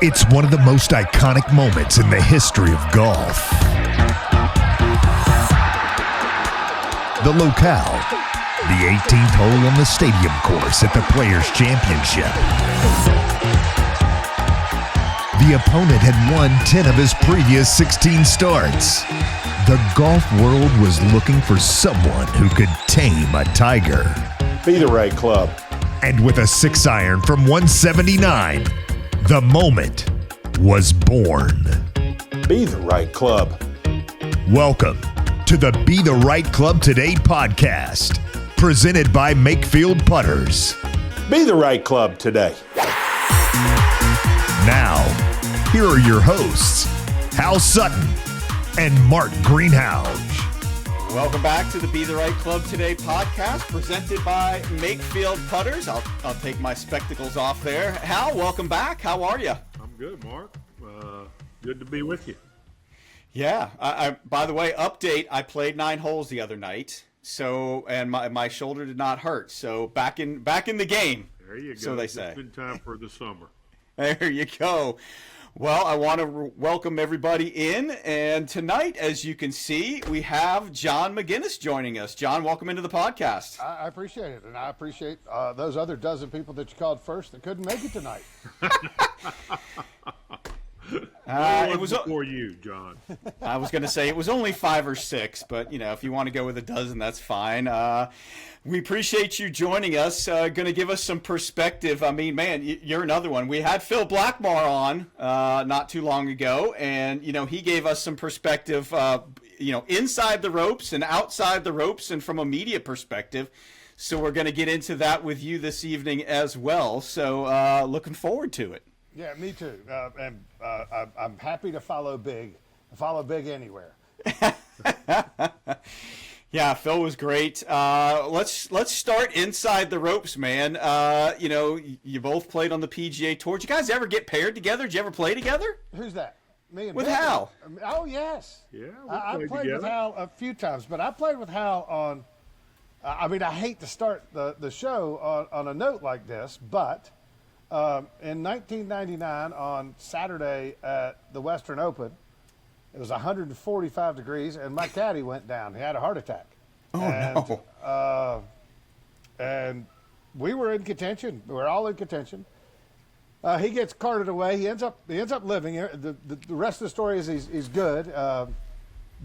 It's one of the most iconic moments in the history of golf. The locale, the 18th hole on the stadium course at the Players' Championship. The opponent had won 10 of his previous 16 starts. The golf world was looking for someone who could tame a tiger. Be the right club. And with a 6-iron from 179, the moment was born. Be the right club. Welcome to the Be the Right Club Today podcast, presented by Makefield Putters. Be the right club today. Now, here are your hosts, Hal Sutton and Mark Greenhouse. Welcome back to the Be the Right Club Today podcast, presented by Makefield Putters. I'll take my spectacles off there. Hal, welcome back. How are you? I'm good, Mark. Good to be with you. Yeah. I by the way, update, I played 9 holes the other night, and my shoulder did not hurt. So back in the game. There you go. So they say. Just in time for the summer. There you go. Well, I want to welcome everybody in, and tonight, as you can see, we have John Maginnes joining us. John, welcome into the podcast. I appreciate it, and I appreciate those other dozen people that you called first that couldn't make it tonight. It was for you, John. I was going to say it was only 5 or 6, but if you want to go with a dozen, that's fine. We appreciate you joining us. Going to give us some perspective. I mean, man, you're another one. We had Phil Blackmore on not too long ago, and he gave us some perspective. Inside the ropes and outside the ropes, and from a media perspective. So we're going to get into that with you this evening as well. So looking forward to it. Yeah, me too. And I'm happy to follow big. Follow big anywhere. Yeah, Phil was great. Let's start inside the ropes, man. You both played on the PGA Tour. Did you guys ever get paired together? Did you ever play together? Who's that? Me and with Becky. Hal. Oh yes. Yeah, I played together with Hal a few times, but I played with Hal on. I hate to start the show on a note like this, but. In 1999, on Saturday at the Western Open, it was 145 degrees, and my caddy went down. He had a heart attack. No. And we were in contention. We were all in contention. He gets carted away. He ends up living here. The rest of the story is he's good,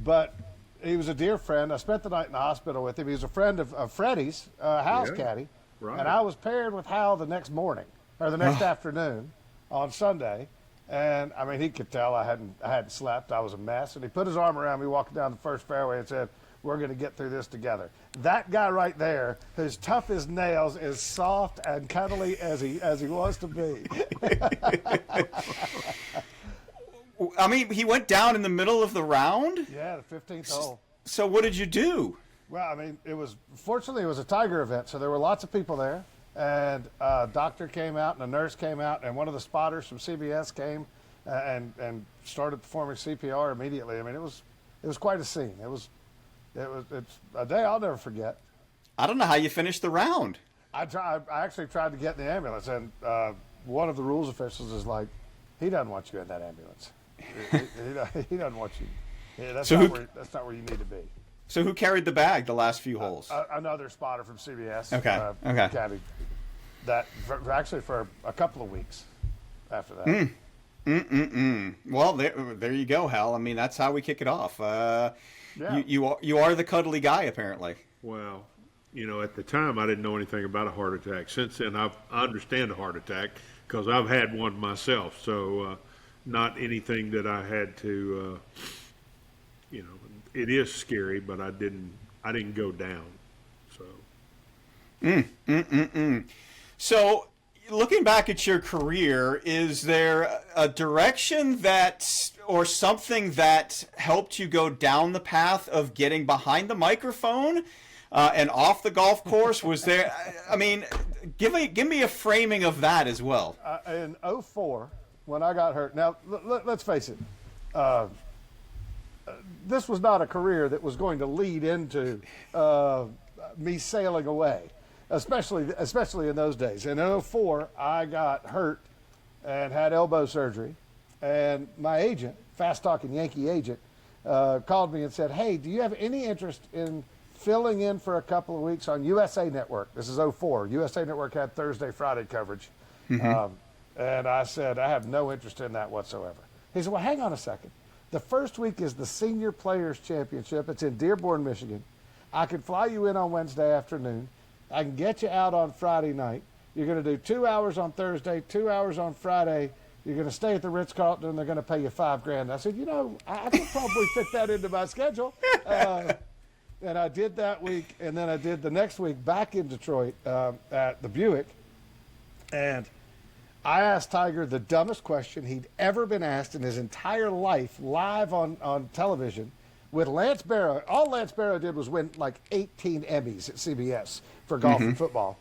but he was a dear friend. I spent the night in the hospital with him. He was a friend of Freddie's, Hal's caddy, right. And I was paired with Hal the next morning. Or the next afternoon on Sunday, and he could tell I hadn't slept. I was a mess, and he put his arm around me walking down the first fairway and said, "We're going to get through this together." That guy right there, who's tough as nails, is soft and cuddly as he wants to be. He went down in the middle of the round? Yeah, the 15th hole. So what did you do? Well, fortunately it was a Tiger event, so there were lots of people there. And a doctor came out and a nurse came out, and one of the spotters from CBS came and started performing CPR immediately. It was quite a scene. It's a day I'll never forget. I don't know how you finished the round. I actually tried to get in the ambulance, and one of the rules officials is like, he doesn't want you in that ambulance. he doesn't want you. Yeah, that's not where you need to be. So who carried the bag the last few holes? Another spotter from CBS. Okay. Caddy. That actually for a couple of weeks after that. Well, there you go, Hal. That's how we kick it off. Yeah. You are the cuddly guy, apparently. Well, at the time I didn't know anything about a heart attack. Since then, I understand a heart attack because I've had one myself. So, not anything that I had to, it is scary, but I didn't go down. So. So, looking back at your career, is there a direction or something that helped you go down the path of getting behind the microphone and off the golf course? Was there? Give me a framing of that as well. In 2004, when I got hurt. Now, let's face it. This was not a career that was going to lead into me sailing away. Especially in those days. In 2004, I got hurt and had elbow surgery. And my agent, fast-talking Yankee agent, called me and said, hey, do you have any interest in filling in for a couple of weeks on USA Network? This is '04. USA Network had Thursday, Friday coverage. And I said, I have no interest in that whatsoever. He said, well, hang on a second. The first week is the Senior Players Championship. It's in Dearborn, Michigan. I can fly you in on Wednesday afternoon. I can get you out on Friday night. You're going to do 2 hours on Thursday, 2 hours on Friday. You're going to stay at the Ritz-Carlton, and they're going to pay you $5,000. I said, I could probably fit that into my schedule. And I did that week, and then I did the next week back in Detroit at the Buick. And I asked Tiger the dumbest question he'd ever been asked in his entire life, live on television, with Lance Barrow. All Lance Barrow did was win like 18 Emmys at CBS for golf and football.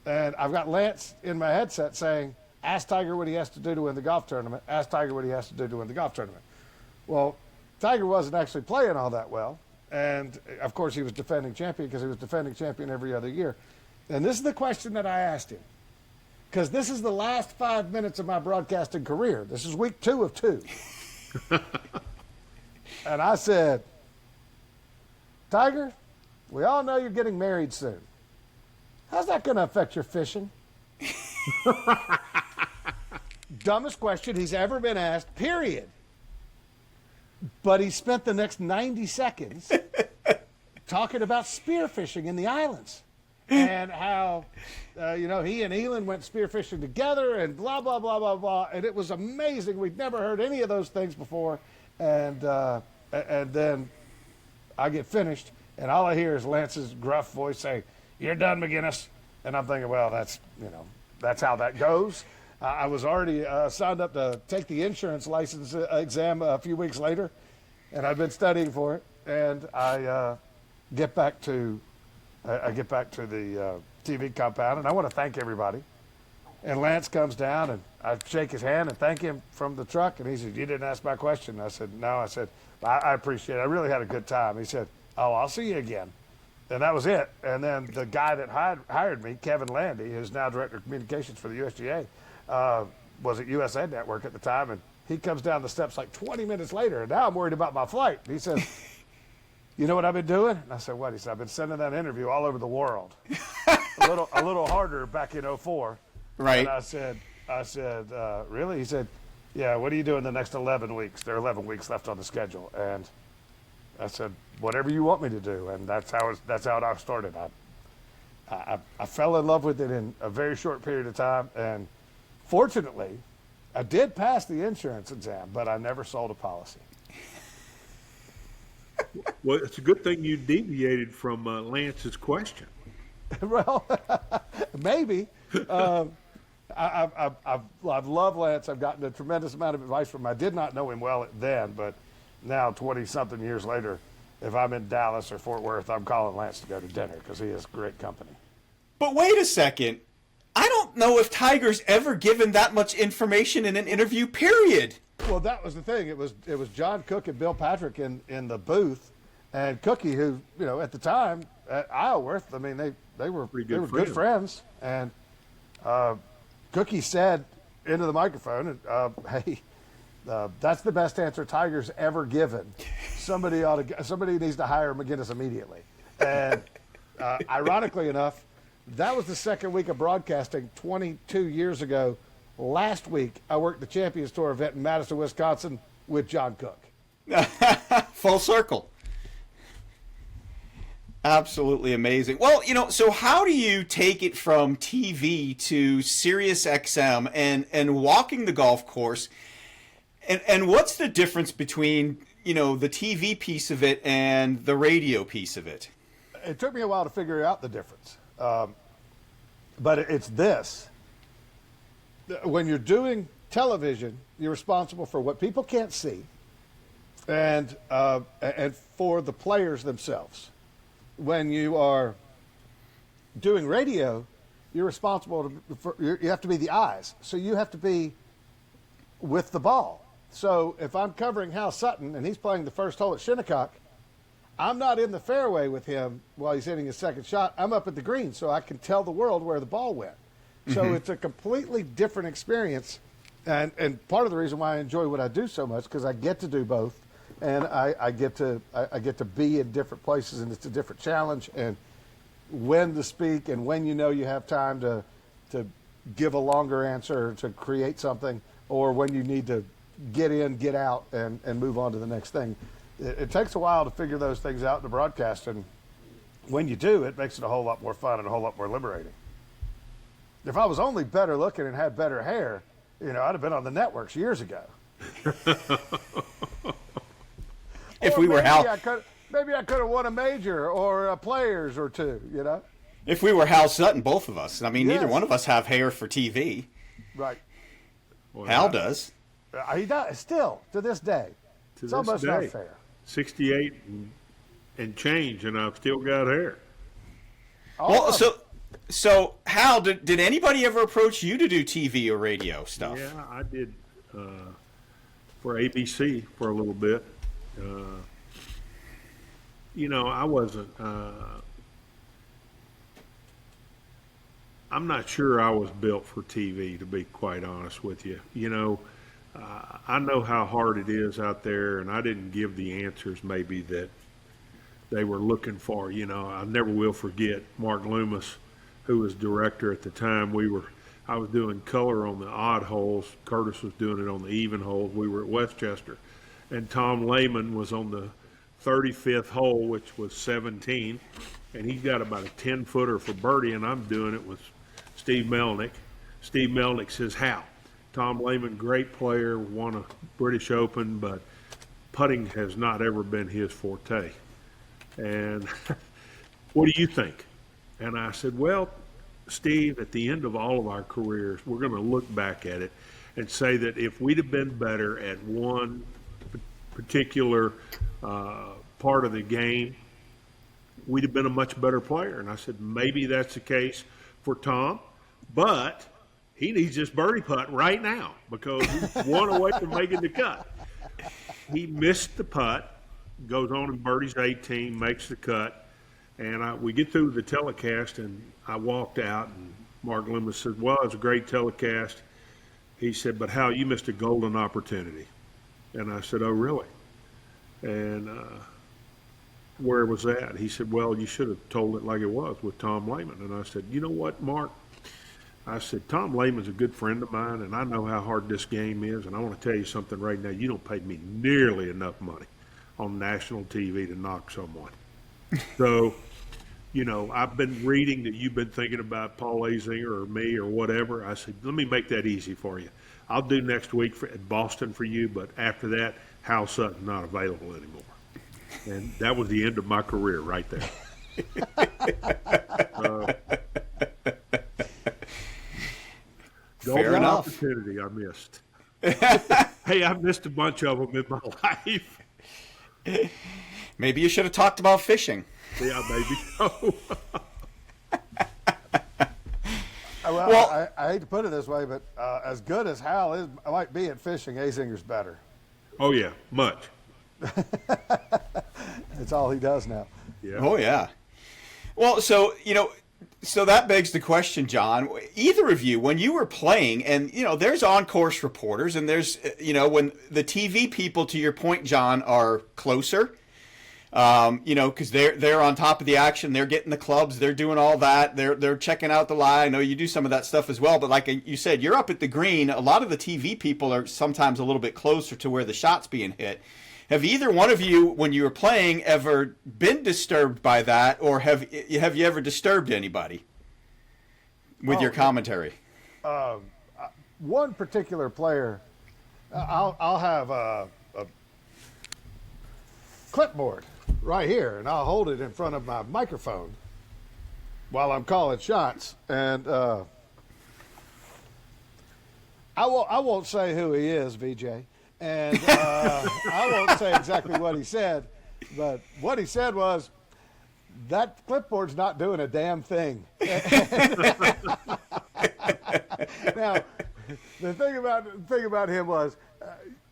And I've got Lance in my headset saying, ask Tiger what he has to do to win the golf tournament. Ask Tiger what he has to do to win the golf tournament. Well, Tiger wasn't actually playing all that well. And, of course, he was defending champion because he was defending champion every other year. And this is the question that I asked him, because this is the last 5 minutes of my broadcasting career. This is week 2 of 2. And I said, Tiger, we all know you're getting married soon. How's that going to affect your fishing? Dumbest question he's ever been asked, period. But he spent the next 90 seconds talking about spearfishing in the islands and how, he and Elin went spearfishing together and blah, blah, blah, blah, blah. And it was amazing. We'd never heard any of those things before. And then I get finished, and all I hear is Lance's gruff voice saying, "You're done, Maginnes." And I'm thinking, well, that's how that goes. I was already signed up to take the insurance license exam a few weeks later, and I've been studying for it. And I get back to the TV compound, and I want to thank everybody. And Lance comes down, and I shake his hand and thank him from the truck. And he said, "You didn't ask my question." I said, "No." I said, I appreciate it. I really had a good time." He said, "Oh, I'll see you again." And that was it. And then the guy that hired me, Kevin Landy, who's now Director of Communications for the USGA, was at USA Network at the time. And he comes down the steps like 20 minutes later, and now I'm worried about my flight. And he says, "You know what I've been doing?" And I said, "What?" He said, "I've been sending that interview all over the world." a little harder back in '04. Right. And I said, "Really?" He said, "Yeah, what are you doing the next 11 weeks? There are 11 weeks left on the schedule." And I said, "Whatever you want me to do." And that's how it started. I fell in love with it in a very short period of time. And fortunately, I did pass the insurance exam, but I never sold a policy. Well, it's a good thing you deviated from Lance's question. Well, maybe. I've loved Lance. I've gotten a tremendous amount of advice from him. I did not know him well then, but now 20-something years later, if I'm in Dallas or Fort Worth, I'm calling Lance to go to dinner because he is great company. But wait a second. I don't know if Tiger's ever given that much information in an interview, period. Well, that was the thing. It was John Cook and Bill Patrick in the booth, and Cookie, who at the time at Isleworth, I mean they were good friends, and Cookie said into the microphone, "Hey, that's the best answer Tiger's ever given. Somebody needs to hire Maginnes immediately." And ironically enough, that was the second week of broadcasting 22 years ago. Last week, I worked the Champions Tour event in Madison, Wisconsin with John Cook. Full circle. Absolutely amazing. Well, so how do you take it from TV to Sirius XM and walking the golf course? And what's the difference between, the TV piece of it and the radio piece of it? It took me a while to figure out the difference. But it's this. When you're doing television, you're responsible for what people can't see and for the players themselves. When you are doing radio, you're responsible you have to be the eyes. So you have to be with the ball. So if I'm covering Hal Sutton and he's playing the first hole at Shinnecock, I'm not in the fairway with him while he's hitting his second shot. I'm up at the green so I can tell the world where the ball went. So it's a completely different experience And part of the reason why I enjoy what I do so much because I get to do both, and I get to be in different places, and it's a different challenge. And when to speak, and when you have time to give a longer answer to create something, or when you need to get in, get out, and move on to the next thing. It takes a while to figure those things out in the broadcast, and when you do, it makes it a whole lot more fun and a whole lot more liberating. If I was only better looking and had better hair, I'd have been on the networks years ago. If we were Hal, maybe I could have won a major or a Players or two. If we were Hal Sutton, both of us. I mean, Yes. neither one of us have hair for TV. Right. Well, Hal does. He does still to this day. To It's this almost day, not fair. 68 and change, and I've still got hair. Well, so Hal, did anybody ever approach you to do TV or radio stuff? Yeah, I did for ABC for a little bit. I wasn't. I'm not sure I was built for TV, to be quite honest with you. I know how hard it is out there, and I didn't give the answers maybe that they were looking for. I never will forget Mark Loomis, who was director at the time. I was doing color on the odd holes. Curtis was doing it on the even holes. We were at Westchester, and Tom Lehman was on the 35th hole, which was 17, and he got about a 10-footer for birdie, and I'm doing it with Steve Melnick. Steve Melnick says, "Hal, Tom Lehman, great player, won a British Open, but putting has not ever been his forte. And what do you think?" And I said, "Well, Steve, at the end of all of our careers, we're going to look back at it and say that if we'd have been better at one particular part of the game, we'd have been a much better player." And I said, "Maybe that's the case for Tom, but he needs this birdie putt right now because he's one away from making the cut." He missed the putt, goes on and birdies 18, makes the cut. And we get through the telecast, and I walked out, and Mark Loomis said, "Well, it was a great telecast." He said, "But Hal, you missed a golden opportunity." And I said, "Oh, really?" And where was that? He said, "Well, you should have told it like it was with Tom Lehman." And I said, "You know what, Mark?" I said, "Tom Lehman's a good friend of mine, and I know how hard this game is, and I want to tell you something right now. You don't pay me nearly enough money on national TV to knock someone. So, I've been reading that you've been thinking about Paul Azinger or me or whatever." I said, "Let me make that easy for you. I'll do next week at Boston for you, but after that, Hal Sutton's not available anymore." And that was the end of my career right there. Fair Golden enough. opportunity I missed. Hey, I've missed a bunch of them in my life. Maybe you should have talked about fishing. Yeah, maybe so. Well, I hate to put it this way, but as good as Hal is, might be at fishing, Azinger's better. Oh, yeah, much. It's all he does now. Yeah. Oh, yeah. Well, so that begs the question, John. Either of you, when you were playing, and there's on-course reporters, and there's when the TV people, to your point, John, are closer. Because they're on top of the action, they're getting the clubs, they're doing all that, they're checking out the lie. I know you do some of that stuff as well, but like you said, you're up at the green. A lot of the TV people are sometimes a little bit closer to where the shot's being hit. Have either one of you, when you were playing, ever been disturbed by that, or have you ever disturbed anybody with your commentary? One particular player, I'll have a clipboard right here, and I'll hold it in front of my microphone while I'm calling shots. And I won't say who he is, VJ, and I won't say exactly what he said, but what he said was, "That clipboard's not doing a damn thing." Now, the thing about him was,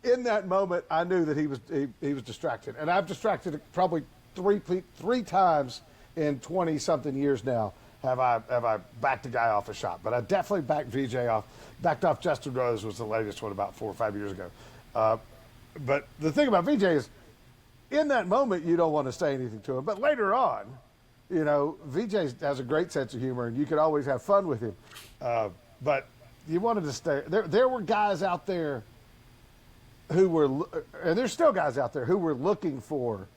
in that moment, I knew that he was distracted, and I've distracted probably three times in 20-something years now. have I backed a guy off a shot. But I definitely backed off Justin Rose was the latest one about 4 or 5 years ago. But the thing about VJ is, in that moment, you don't want to say anything to him. But later on, VJ has a great sense of humor, and you could always have fun with him. But you wanted to stay. There were guys out there who were, and there's still guys out there who were looking for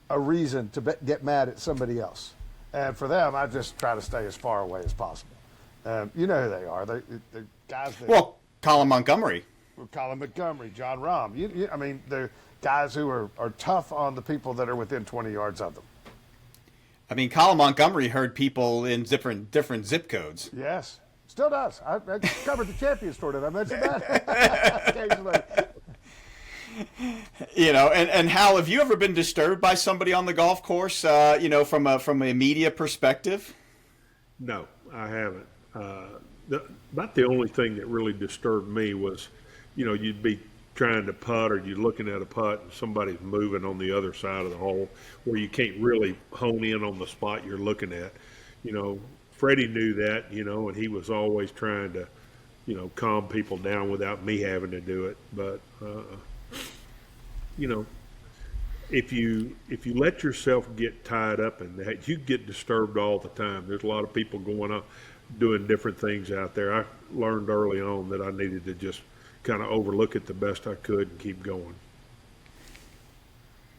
a reason to get mad at somebody else. And for them, I just try to stay as far away as possible. You know who they are. The guys that... Well, Colin Montgomery. Colin Montgomery, John Rahm. I mean, they're guys who are tough on the people that are within 20 yards of them. I mean, Colin Montgomery heard people in different zip codes. Yes. Still does. I covered the Champions Tour. Did I mention that? Occasionally. And Hal, have you ever been disturbed by somebody on the golf course, from a media perspective? No, I haven't. About the only thing that really disturbed me was, you'd be trying to putt or you're looking at a putt and somebody's moving on the other side of the hole where you can't really hone in on the spot you're looking at. Freddie knew that, and he was always trying to, calm people down without me having to do it. But, if you let yourself get tied up in that, you get disturbed all the time. There's a lot of people going up doing different things out there. I learned early on that I needed to just kind of overlook it the best I could and keep going.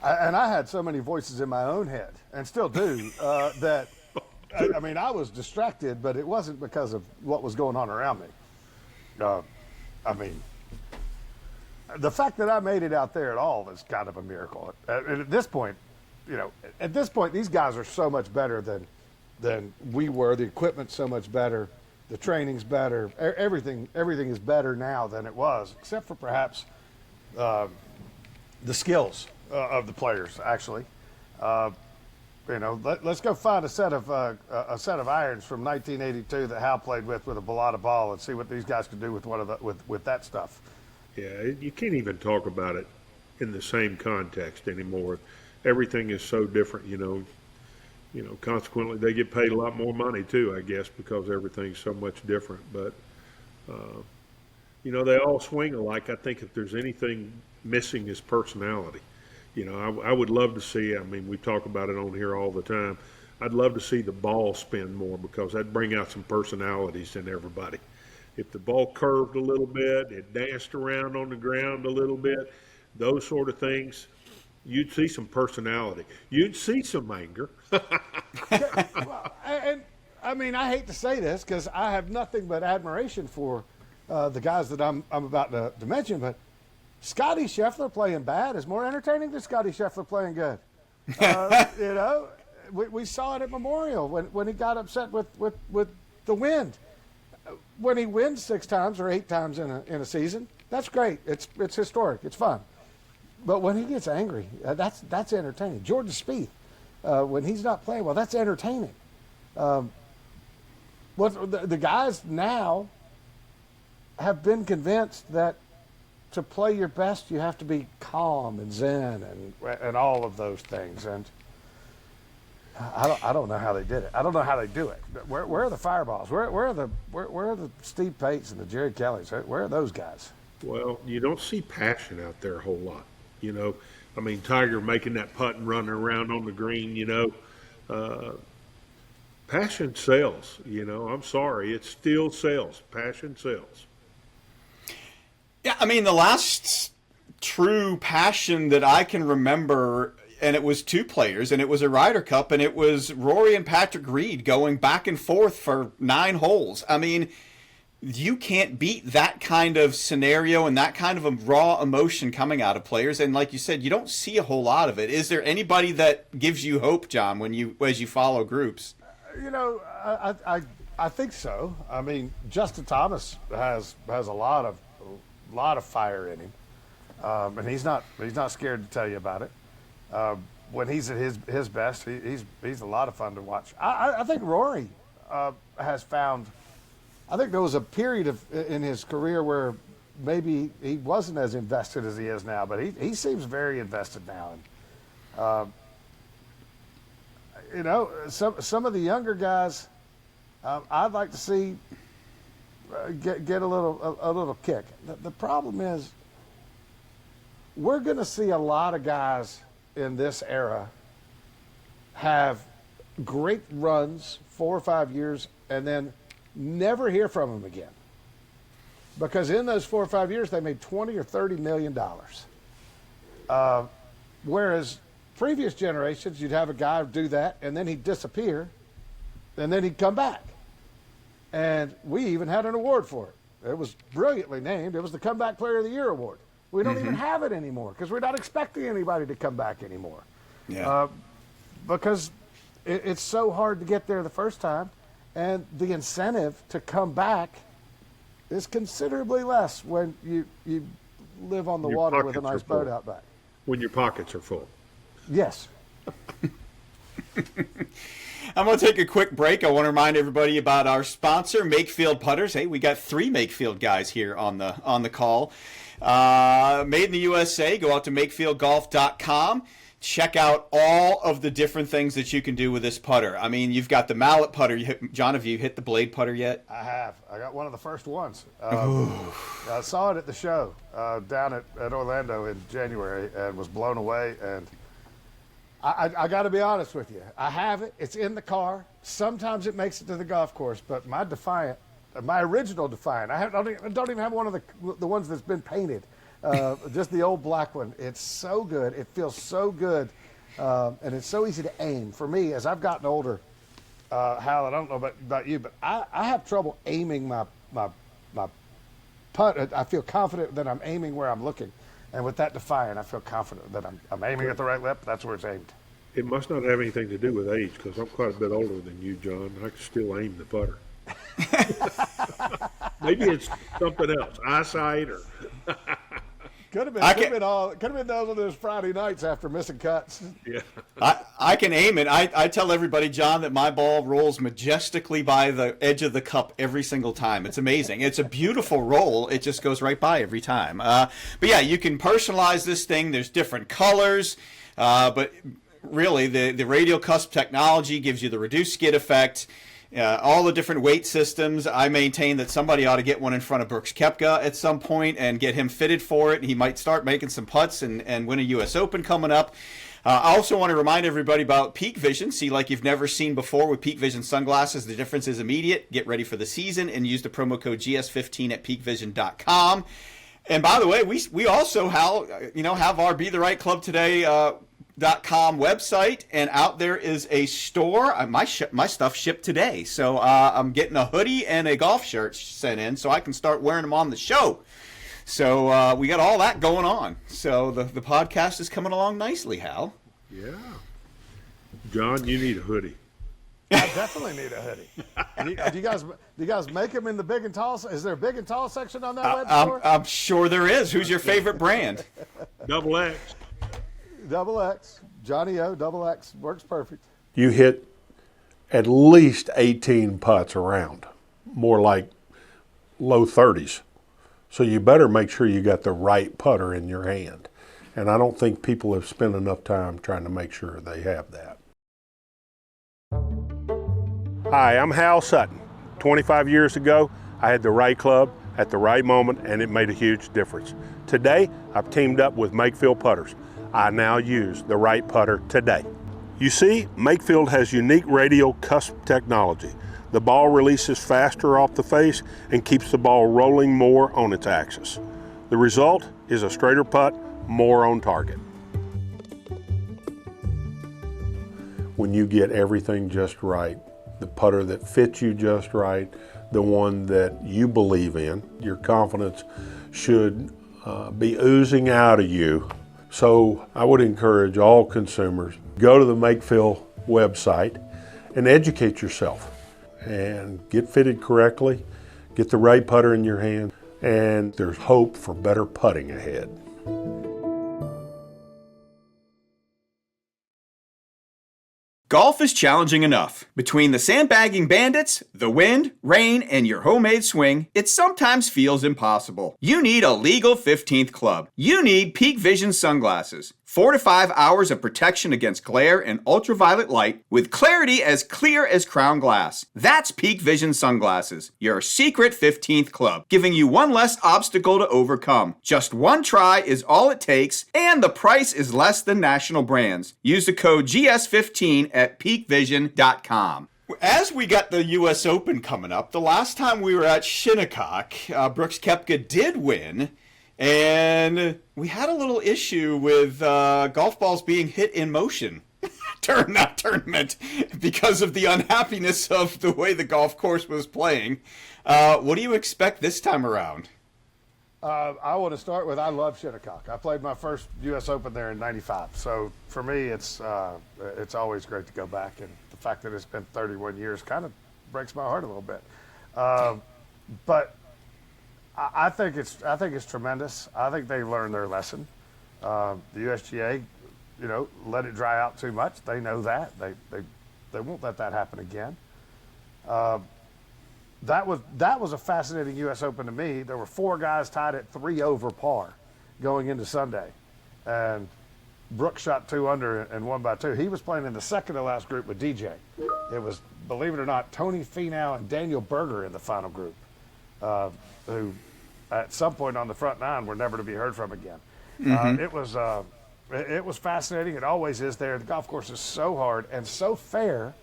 And I had so many voices in my own head, and still do, that, I was distracted, but it wasn't because of what was going on around me. The fact that I made it out there at all is kind of a miracle. And at this point, these guys are so much better than we were. The equipment's so much better. The training's better. Everything is better now than it was, except for perhaps the skills of the players. Actually, let's go find a set of irons from 1982 that Hal played with a Bellata ball and see what these guys could do with with that stuff. Yeah, you can't even talk about it in the same context anymore. Everything is so different, consequently they get paid a lot more money too, I guess, because everything's so much different. But, they all swing alike. I think if there's anything missing is personality. I would love to see, we talk about it on here all the time. I'd love to see the ball spin more because that'd bring out some personalities in everybody. If the ball curved a little bit, it danced around on the ground a little bit, those sort of things, you'd see some personality. You'd see some anger. I hate to say this because I have nothing but admiration for the guys that I'm about to mention, but Scotty Scheffler playing bad is more entertaining than Scotty Scheffler playing good. We saw it at Memorial when he got upset with the wind. When he wins 6 times or 8 times in a season, that's great. It's historic. It's fun. But when he gets angry, that's entertaining. Jordan Spieth, when he's not playing well, that's entertaining. The guys now have been convinced that to play your best, you have to be calm and zen and all of those things. And I don't know how they did it. I don't know how they do it. Where are the Fireballs? Where are the Steve Pates and the Jared Kellys? Where are those guys? Well, you don't see passion out there a whole lot. Tiger making that putt and running around on the green. Passion sells. I'm sorry, it still sells. Passion sells. Yeah, the last true passion that I can remember, and it was 2 players, and it was a Ryder Cup, and it was Rory and Patrick Reed going back and forth for 9 holes. You can't beat that kind of scenario and that kind of a raw emotion coming out of players. And like you said, you don't see a whole lot of it. Is there anybody that gives you hope, John, as you follow groups? I think so. Justin Thomas has a lot of fire in him, and he's not scared to tell you about it. When he's at his best, he's a lot of fun to watch. I think Rory has found. I think there was a period in his career where maybe he wasn't as invested as he is now, but he seems very invested now. And some of the younger guys, I'd like to see get a little kick. The problem is we're going to see a lot of guys in this era have great runs, 4 or 5 years, and then never hear from them again. Because in those 4 or 5 years, they made $20 or $30 million. Whereas previous generations, you'd have a guy do that, and then he'd disappear, and then he'd come back. And we even had an award for it. It was brilliantly named. It was the Comeback Player of the Year award. We don't even have it anymore because we're not expecting anybody to come back anymore. Yeah. Because it's so hard to get there the first time, and the incentive to come back is considerably less when you live on the Your water with a pockets nice are boat full. out back. When your pockets are full. Yes. I'm going to take a quick break. I want to remind everybody about our sponsor, Makefield Putters. Hey, we got 3 Makefield guys here on the call. Made in the USA. Go out to makefieldgolf.com. Check out all of the different things that you can do with this putter. I mean, you've got the mallet putter. John, have you hit the blade putter yet? I have. I got one of the first ones. I saw it at the show down at Orlando in January and was blown away. And I got to be honest with you. I have it. It's in the car. Sometimes it makes it to the golf course, but my Defiant, my original Defiant, I don't even have one of the ones that's been painted. Just the old black one. It's so good. It feels so good, and it's so easy to aim. For me, as I've gotten older, Hal, I don't know about you, but I have trouble aiming my putt. I feel confident that I'm aiming where I'm looking, and with that Defiant, I feel confident that I'm aiming at the right lip. That's where it's aimed. It must not have anything to do with age because I'm quite a bit older than you, John. I can still aim the putter. Maybe it's something else, eyesight or. Could have been those on those Friday nights after missing cuts. Yeah. I can aim it. I tell everybody, John, that my ball rolls majestically by the edge of the cup every single time. It's amazing. It's a beautiful roll. It just goes right by every time. But yeah, you can personalize this thing. There's different colors, but really the radial cusp technology gives you the reduced skid effect. All the different weight systems. I maintain that somebody ought to get one in front of Brooks Koepka at some point and get him fitted for it. He might start making some putts and win a U.S. Open coming up. I also want to remind everybody about Peak Vision. See like you've never seen before with Peak Vision sunglasses. The difference is immediate. Get ready for the season and use the promo code GS15 at peakvision.com. And by the way, we also, Hal, have our Be the Right Club Today .com website, and out there is a store. My stuff shipped today, so I'm getting a hoodie and a golf shirt sent in so I can start wearing them on the show. So we got all that going on. So the podcast is coming along nicely, Hal. Yeah. John, you need a hoodie. I definitely need a hoodie. Do you guys make them in the big and tall? Is there a big and tall section on that website? I'm sure there is. Who's your favorite brand? Double X. Double X, Johnny O, Double X works perfect. You hit at least 18 putts around, more like low 30s. So you better make sure you got the right putter in your hand. And I don't think people have spent enough time trying to make sure they have that. Hi, I'm Hal Sutton. 25 years ago, I had the right club at the right moment, and it made a huge difference. Today, I've teamed up with Makefield Putters. I now use the right putter today. You see, Makefield has unique radial cusp technology. The ball releases faster off the face and keeps the ball rolling more on its axis. The result is a straighter putt, more on target. When you get everything just right, the putter that fits you just right, the one that you believe in, your confidence should be oozing out of you. So I would encourage all consumers, go to the Makefield website and educate yourself and get fitted correctly, get the right putter in your hand, and there's hope for better putting ahead. Golf is challenging enough. Between the sandbagging bandits, the wind, rain, and your homemade swing, it sometimes feels impossible. You need a legal 15th club. You need Peak Vision sunglasses. 4 to 5 hours of protection against glare and ultraviolet light with clarity as clear as crown glass. That's Peak Vision sunglasses, your secret 15th club, giving you one less obstacle to overcome. Just one try is all it takes, and the price is less than national brands. Use the code GS15 at peakvision.com. As we got the U.S. Open coming up, the last time we were at Shinnecock, Brooks Koepka did win. And we had a little issue with golf balls being hit in motion during that tournament because of the unhappiness of the way the golf course was playing. What do you expect this time around? I want to start with I love Shinnecock. I played my first U.S. Open there in '95. So for me, it's always great to go back. And the fact that it's been 31 years kind of breaks my heart a little bit. But I think it's tremendous. I think they learned their lesson. The USGA, let it dry out too much. They know that. They won't let that happen again. That was a fascinating U.S. Open to me. There were 4 guys tied at 3 over par going into Sunday, and Brooks shot 2 under and won by 2. He was playing in the second to last group with DJ. It was, believe it or not, Tony Finau and Daniel Berger in the final group. Who at some point on the front 9 were never to be heard from again. It was fascinating. It always is there. The golf course is so hard and so fair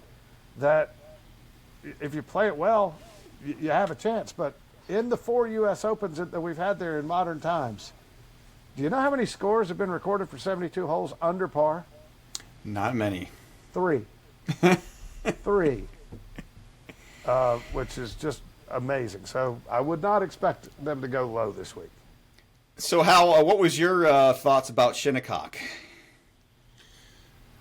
that if you play it well, you have a chance. But in the 4 U.S. Opens that we've had there in modern times, do you know how many scores have been recorded for 72 holes under par? Not many. 3. 3. Which is just amazing. So I would not expect them to go low this week. So Hal, what was your thoughts about Shinnecock?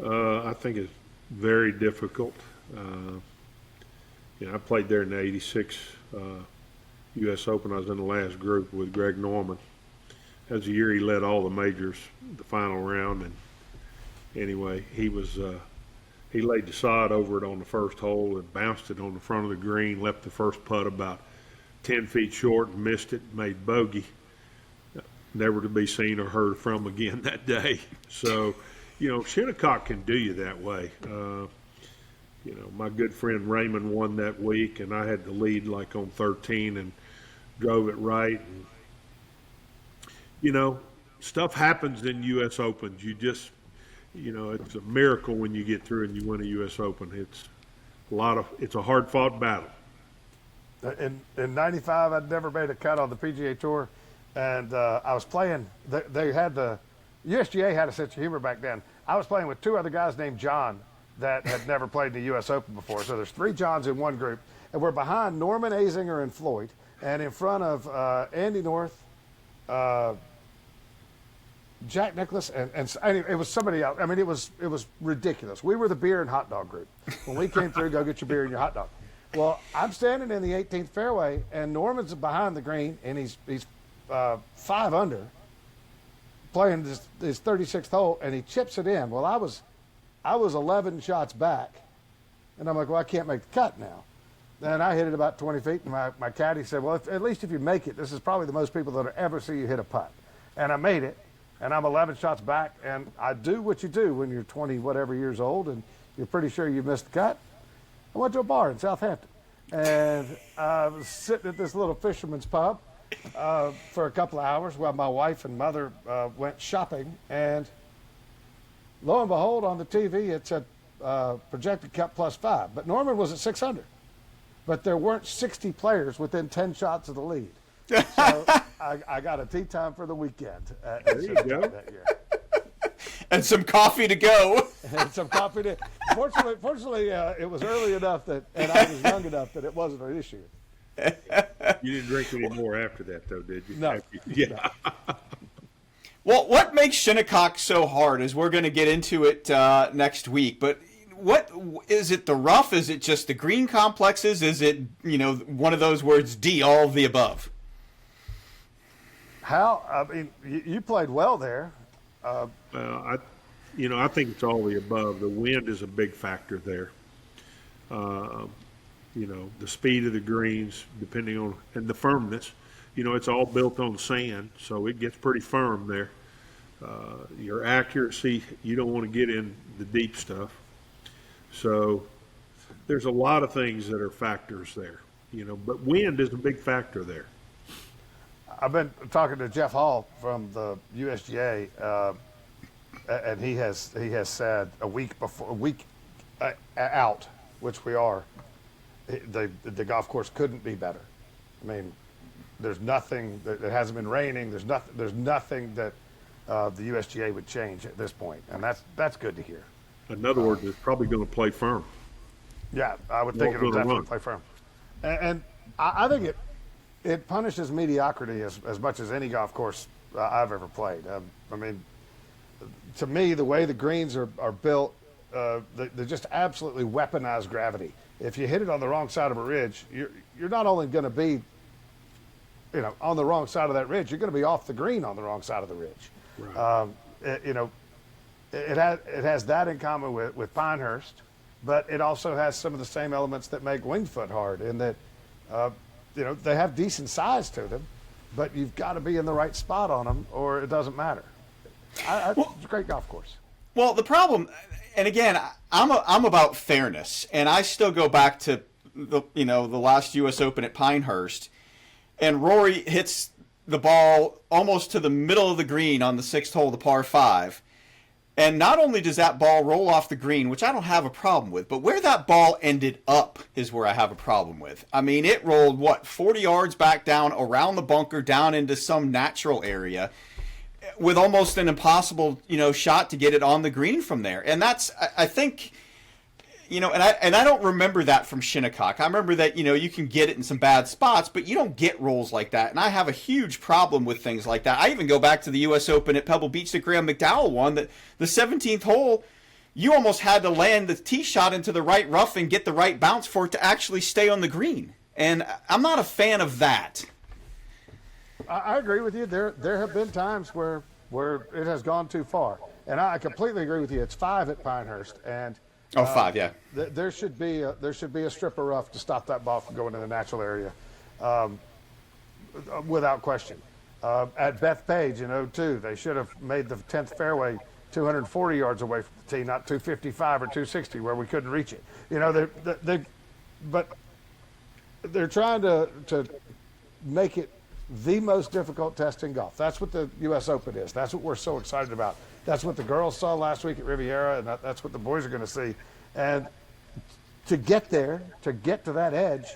I think it's very difficult. I played there in the '86 U.S. Open. I was in the last group with Greg Norman. That was the year he led all the majors, the final round. And anyway, he laid the sod over it on the first hole and bounced it on the front of the green, left the first putt about 10 feet short and missed it, made bogey. Never to be seen or heard from again that day. So, Shinnecock can do you that way. My good friend Raymond won that week, and I had the lead like on 13 and drove it right. And, stuff happens in U.S. Opens. You just – it's a miracle when you get through and you win a U.S. Open. It's a hard-fought battle. In '95, I'd never made a cut on the PGA Tour, and I was playing. They had the USGA had a sense of humor back then. I was playing with 2 other guys named John that had never played in the U.S. Open before. So there's 3 Johns in one group, and we're behind Norman Azinger and Floyd, and in front of Andy North. Jack Nicklaus, and it was somebody else. I mean, it was ridiculous. We were the beer and hot dog group. When we came through, go get your beer and your hot dog. Well, I'm standing in the 18th fairway, and Norman's behind the green, and he's 5 under, playing his 36th hole, and he chips it in. Well, I was 11 shots back, and I'm like, well, I can't make the cut now. Then I hit it about 20 feet, and my caddy said, well, at least if you make it, this is probably the most people that will ever see you hit a putt. And I made it. And I'm 11 shots back, and I do what you do when you're 20-whatever years old, and you're pretty sure you missed the cut. I went to a bar in Southampton, and I was sitting at this little fisherman's pub for a couple of hours while my wife and mother went shopping, and lo and behold, on the TV, it said projected cut +5. But Norman was at 6 under. But there weren't 60 players within 10 shots of the lead. So I got a tee time for the weekend. There you go. That year. And some coffee to go. And some coffee to. Fortunately, it was early enough and I was young enough that it wasn't an issue. You didn't drink any more after that, though, did you? No. Yeah. No. Well, what makes Shinnecock so hard is we're going to get into it next week. But what is it? The rough? Is it just the green complexes? Is it one of those words D, all of the above? Hal, I mean, you played well there. I think it's all the above. The wind is a big factor there. The speed of the greens, depending on, and the firmness. It's all built on sand, so it gets pretty firm there. Your accuracy, you don't want to get in the deep stuff. So there's a lot of things that are factors there, but wind is a big factor there. I've been talking to Jeff Hall from the USGA, and he has said a week out, which we are, the golf course couldn't be better. I mean, there's nothing that it hasn't been raining. There's nothing that the USGA would change at this point, and that's good to hear. In other words, it's probably going to play firm. Yeah, I would think it would definitely play firm, and I think it punishes mediocrity as much as any golf course I've ever played. I mean, to me, the way the greens are built, they just absolutely weaponize gravity. If you hit it on the wrong side of a ridge, you're not only going to be, on the wrong side of that ridge, you're going to be off the green on the wrong side of the ridge. Right. It has that in common with Pinehurst, but it also has some of the same elements that make Winged Foot hard in that, they have decent size to them, but you've got to be in the right spot on them or it doesn't matter. It's a great golf course. Well, the problem, and again, I'm about fairness, and I still go back to the last U.S. Open at Pinehurst, and Rory hits the ball almost to the middle of the green on the 6th hole, the par 5. And not only does that ball roll off the green, which I don't have a problem with, but where that ball ended up is where I have a problem with. I mean, it rolled, 40 yards back down around the bunker, down into some natural area with almost an impossible, shot to get it on the green from there. And that's, I think, and I don't remember that from Shinnecock. I remember that, you can get it in some bad spots, but you don't get rolls like that. And I have a huge problem with things like that. I even go back to the U.S. Open at Pebble Beach that Graham McDowell won, that the 17th hole, you almost had to land the tee shot into the right rough and get the right bounce for it to actually stay on the green. And I'm not a fan of that. I agree with you. There have been times where it has gone too far. And I completely agree with you. It's 5 at Pinehurst. And 5, yeah. There should be a strip of rough to stop that ball from going in the natural area, without question. At Bethpage in 2002, they should have made the 10th fairway 240 yards away from the tee, not 255 or 260 where we couldn't reach it. But they're trying to make it the most difficult test in golf. That's what the U.S. Open is. That's what we're so excited about. That's what the girls saw last week at Riviera, and that's what the boys are going to see. And to get there, to get to that edge,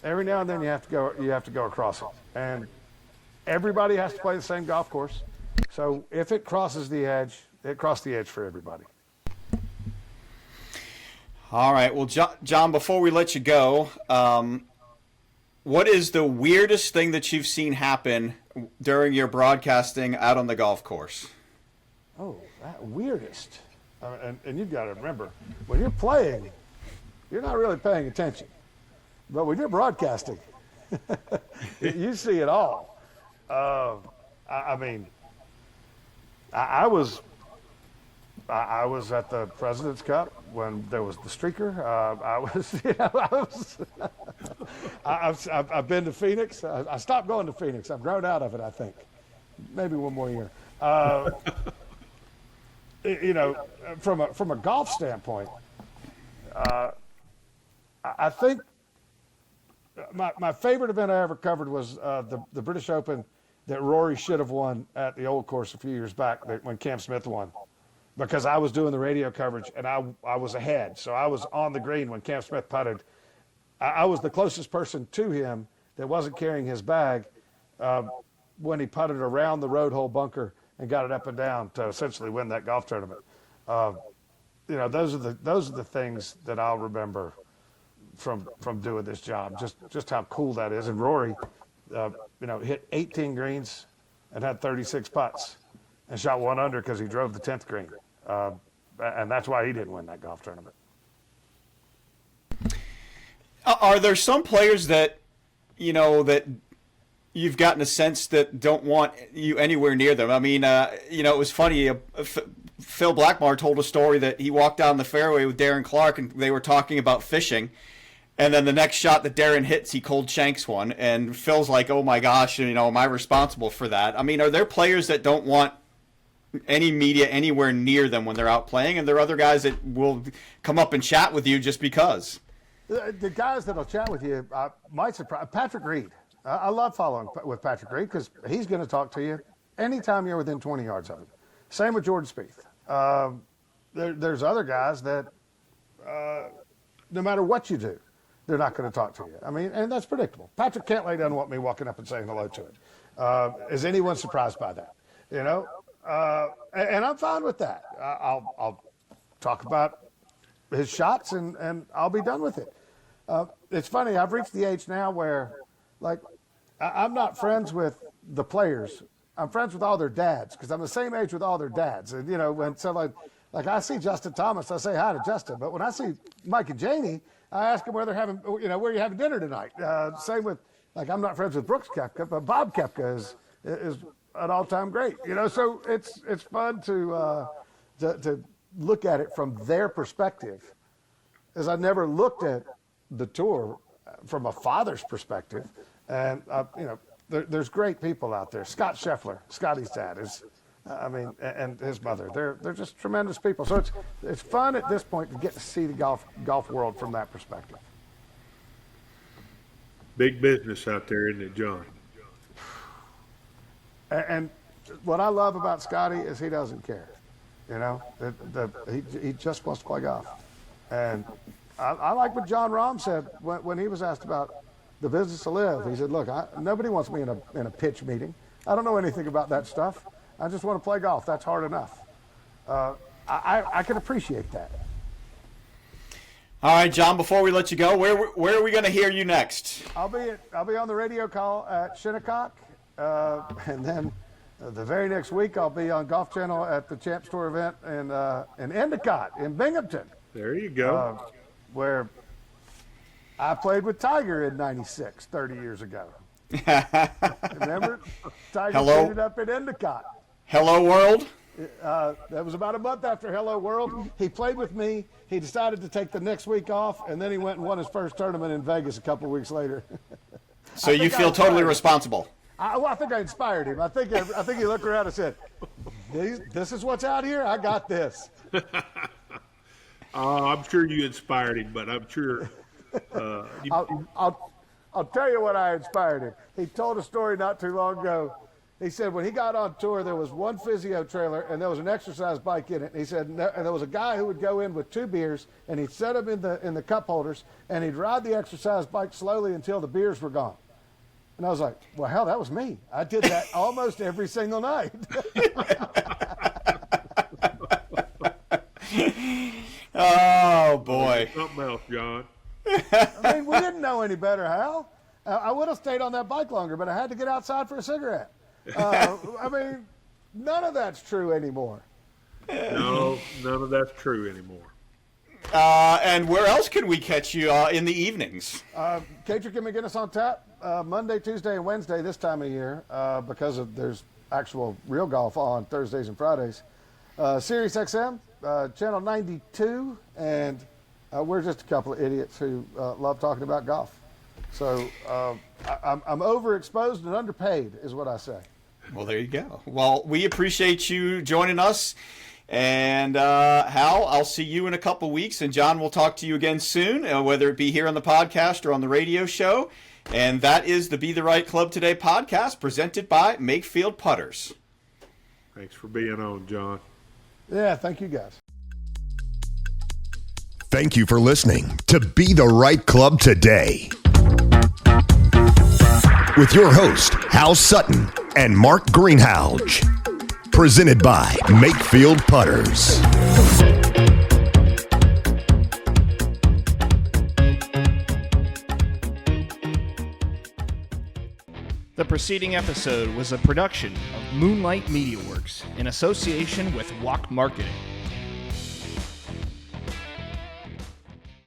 every now and then you have to go across it. And everybody has to play the same golf course. So if it crosses the edge, it crossed the edge for everybody. All right. Well, John, before we let you go, what is the weirdest thing that you've seen happen during your broadcasting out on the golf course? Oh, that weirdest. And you've got to remember, when you're playing, you're not really paying attention. But when you're broadcasting, you see it all. I was at the President's Cup when there was the streaker. I've been to Phoenix. I stopped going to Phoenix. I've grown out of it, I think. Maybe one more year. From a golf standpoint, I think my favorite event I ever covered was the British Open that Rory should have won at the Old Course a few years back when Cam Smith won, because I was doing the radio coverage and I was ahead, so I was on the green when Cam Smith putted. I was the closest person to him that wasn't carrying his bag when he putted around the road hole bunker and got it up and down to essentially win that golf tournament. Those are the things that I'll remember from doing this job. Just how cool that is. And Rory, hit 18 greens and had 36 putts and shot 1 under because he drove the 10th green, and that's why he didn't win that golf tournament. Are there some players that that you've gotten a sense that don't want you anywhere near them? I mean, it was funny. Phil Blackmar told a story that he walked down the fairway with Darren Clark, and they were talking about fishing. And then the next shot that Darren hits, he cold shanks one. And Phil's like, oh my gosh, am I responsible for that? I mean, are there players that don't want any media anywhere near them when they're out playing? And there are other guys that will come up and chat with you just because. The guys that'll chat with you might surprise. Patrick Reed. I love following with Patrick Reed because he's going to talk to you anytime you're within 20 yards of him. Same with Jordan Spieth. There's other guys that no matter what you do, they're not going to talk to you. I mean, and that's predictable. Patrick Cantlay doesn't want me walking up and saying hello to him. Is anyone surprised by that? And I'm fine with that. I'll talk about his shots and I'll be done with it. It's funny. I've reached the age now where, like, I'm not friends with the players. I'm friends with all their dads because I'm the same age with all their dads. And when somebody like I see Justin Thomas, I say hi to Justin. But when I see Mike and Janie, I ask them where they're having, where you having dinner tonight. Same with, like, I'm not friends with Brooks Koepka, but Bob Koepka is an all-time great. So it's fun to look at it from their perspective, as I never looked at the tour from a father's perspective. And there's great people out there. Scott Scheffler, Scotty's dad, is. And his mother, they're just tremendous people. So it's fun at this point to get to see the golf world from that perspective. Big business out there, isn't it, John? And what I love about Scotty is he doesn't care. He just wants to play golf. And I like what John Rahm said when he was asked about the business to live. He said, "Look, nobody wants me in a pitch meeting. I don't know anything about that stuff. I just want to play golf. That's hard enough." I can appreciate that. All right, John, before we let you go, where are we going to hear you next? I'll be on the radio call at Shinnecock, and then the very next week I'll be on Golf Channel at the Champs Tour event in Endicott, in Binghamton. There you go. Where I played with Tiger in '96, 30 years ago. Remember? Tiger ended up in Endicott. Hello World? That was about a month after Hello World. He played with me. He decided to take the next week off, and then he went and won his first tournament in Vegas a couple of weeks later. So you feel totally responsible? I think I inspired him. I think he looked around and said, "This is what's out here. I got this." I'm sure you inspired him, but I'm sure. I'll tell you what I inspired him. He told a story not too long ago. He said when he got on tour, there was one physio trailer and there was an exercise bike in it. And he said, and there was a guy who would go in with 2 beers and he'd set them in the cup holders and he'd ride the exercise bike slowly until the beers were gone. And I was like, well, hell, that was me. I did that almost every single night. Oh, boy. Something else, John. I mean, we didn't know any better, Hal. I would have stayed on that bike longer, but I had to get outside for a cigarette. I mean, none of that's true anymore. No, none of that's true anymore. And where else can we catch you in the evenings? Kadrick and Maginnes on tap Monday, Tuesday, and Wednesday this time of year because there's actual real golf on Thursdays and Fridays. Sirius XM, channel 92, and we're just a couple of idiots who love talking about golf. So I'm overexposed and underpaid is what I say. Well, there you go. Well, we appreciate you joining us. And Hal, I'll see you in a couple weeks. And John, we'll talk to you again soon, whether it be here on the podcast or on the radio show. And that is the Be the Right Club Today podcast presented by Makefield Putters. Thanks for being on, John. Yeah, thank you guys. Thank you for listening to Be the Right Club Today with your host, Hal Sutton and Mark Greenhalgh. Presented by Makefield Putters. The preceding episode was a production of Moonlight Media Works in association with Walk Marketing.